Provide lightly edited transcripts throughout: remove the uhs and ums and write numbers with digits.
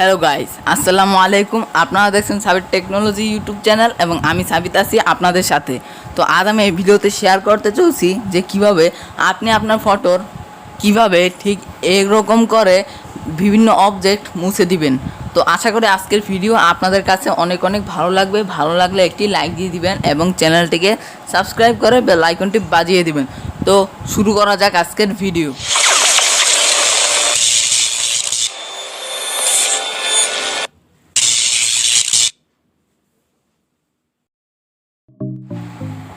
Hello guys, আসসালামু আলাইকুম। আপনারা দেখছেন সাবির টেকনোলজি ইউটিউব চ্যানেল এবং আমি সাবিত আছি আপনাদের সাথে। তো আজ আমি এই ভিডিওতে শেয়ার করতে চলছি যে কিভাবে আপনি আপনার ফটোর কিভাবে ঠিক এরকম করে বিভিন্ন অবজেক্ট মুছে দিবেন। তো আশা করি আজকের ভিডিও আপনাদের কাছে অনেক অনেক ভালো লাগবে। ভালো লাগলে একটি লাইক দিয়ে দিবেন এবং চ্যানেলটিকে সাবস্ক্রাইব করে বেল আইকনটি বাজিয়ে দিবেন। তো শুরু করা যাক আজকের ভিডিও।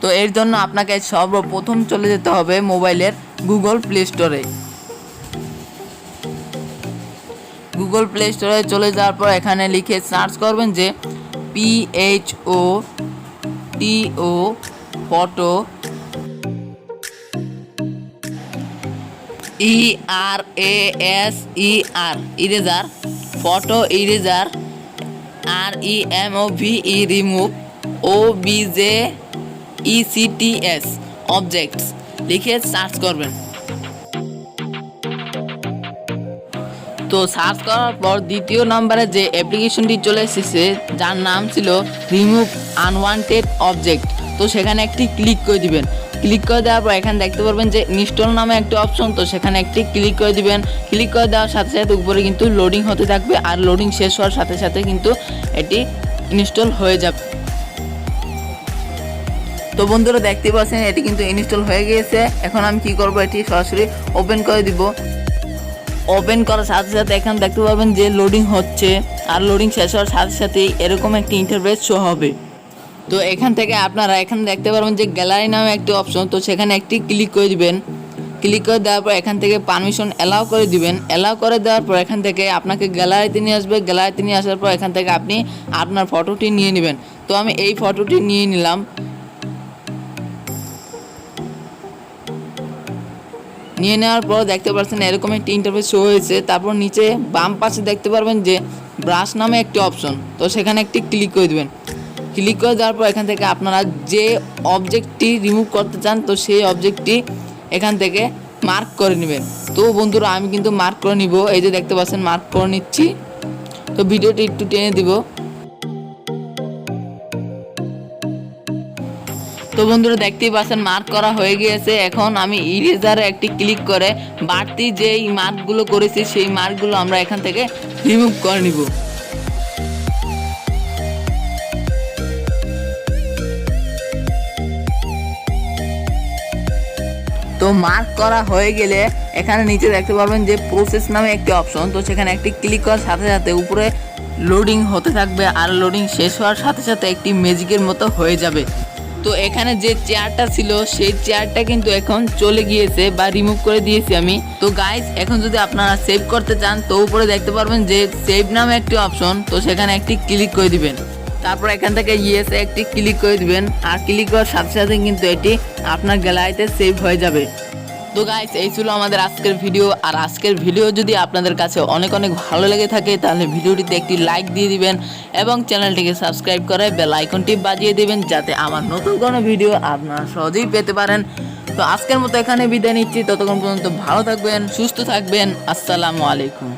তো এর জন্য আপনাকে সর্বপ্রথম চলে যেতে হবে মোবাইলের গুগল প্লে স্টোরে। গুগল প্লে স্টোরে চলে যাওয়ার পর এখানে লিখে সার্চ করবেন যে PHOTO photo ERASER eraser, photo eraser, REMOVE remove, OBJECTS objects লিখে সার্চ করবেন। তো সার্চ করার পর দ্বিতীয় নম্বরে যে অ্যাপ্লিকেশনটি চলে এসেছে যার নাম ছিল রিমুভ আনওয়ান্টেড অবজেক্ট, তো সেখানে একটি ক্লিক করে দিবেন। ক্লিক করে দেওয়ার পর এখানে দেখতে পারবেন যে ইনস্টল নামে একটি অপশন, তো সেখানে একটি ক্লিক করে দিবেন। ক্লিক করে দেওয়ার সাথে সাথে উপরে কিন্তু লোডিং হতে থাকবে, আর লোডিং শেষ হওয়ার সাথে সাথে কিন্তু এটি ইনস্টল হয়ে যাবে। তো বন্ধুরা দেখতে পাচ্ছেন এটি কিন্তু ইনস্টল হয়ে গিয়েছে। এখন আমি কি করব, এটি সরাসরি ওপেন করে দিব। ওপেন করার সাথে সাথে এখানে দেখতে পাবেন যে লোডিং হচ্ছে, আর লোডিং শেষ হওয়ার সাথে সাথেই এরকম একটি ইন্টারফেস শো হবে। তো এখান থেকে আপনারা এখানে দেখতে পারবেন যে গ্যালারি নামে একটি অপশন, তো সেখানে একটি ক্লিক করে দিবেন। ক্লিক করে দেওয়ার পর এখান থেকে পারমিশন অ্যালাউ করে দিবেন। অ্যালাউ করে দেওয়ার পর এখান থেকে আপনাকে গ্যালারিতে নিয়ে আসবে। গ্যালারিতে নিয়ে আসার পর এখান থেকে আপনি আপনার ফটোটি নিয়ে নেবেন। তো আমি এই ফটোটি নিয়ে নিলাম। নিয়ে নেওয়ার পর দেখতে পাচ্ছেন এরকম একটি ইন্টারফেস শো হয়েছে। তারপর নিচে বাম পাশে দেখতে পারবেন যে ব্রাশ নামে একটি অপশন, তো সেখানে একটি ক্লিক করে দেবেন। ক্লিক করে দেওয়ার পর এখান থেকে আপনারা যে অবজেক্টটি রিমুভ করতে চান তো সেই অবজেক্টটি এখান থেকে মার্ক করে নেবেন। তো বন্ধুরা আমি কিন্তু মার্ক করে নিব, এই যে দেখতে পাচ্ছেন মার্ক করে নিচ্ছি। তো ভিডিওটি একটু টেনে দিব। তো বন্ধুরা দেখতেই পাচ্ছেন মার্ক করা হয়ে গিয়েছে। এখন আমি ইরেজারে একটি ক্লিক করে বাড়তি যেই মার্কগুলো করেছি সেই মার্কগুলো আমরা এখান থেকে রিমুভ করে নিব। তো মার্ক করা হয়ে গেলে এখানে নিচে দেখতে পারবেন যে প্রসেস নামে একটি অপশন, তো সেখানে একটি ক্লিক করার সাথে সাথে উপরে লোডিং হতে থাকবে, আর লোডিং শেষ হওয়ার সাথে সাথে একটি ম্যাজিকের মতো হয়ে যাবে। তো এখানে যে চেয়ারটা ছিল সেই চেয়ারটা কিন্তু এখন চলে গিয়েছে বা রিমুভ করে দিয়েছি আমি। তো গাইস এখন যদি আপনারা সেভ করতে চান তো উপরে দেখতে পারবেন যে সেভ নামে একটি অপশন, তো সেখানে একটি ক্লিক করে দিবেন। তারপর এখান থেকে ইয়েসে একটি ক্লিক করে দিবেন, আর ক্লিক করার সাথে সাথে কিন্তু এটি আপনার গ্যালারিতে সেভ হয়ে যাবে। তো গাইস এই ছিল আমাদের আজকের ভিডিও। আর আজকের ভিডিও যদি আপনাদের কাছে অনেক অনেক ভালো লেগে থাকে তাহলে ভিডিওটিতে একটি লাইক দিয়ে দিবেন এবং চ্যানেলটিকে সাবস্ক্রাইব করে বেল আইকনটি বাজিয়ে দিবেন, যাতে আমার নতুন কোনো ভিডিও আপনারা সহজেই পেতে পারেন। তো আজকের মতো এখানে বিদায় নিচ্ছি, ততক্ষণ পর্যন্ত ভালো থাকবেন, সুস্থ থাকবেন। আসসালামু আলাইকুম।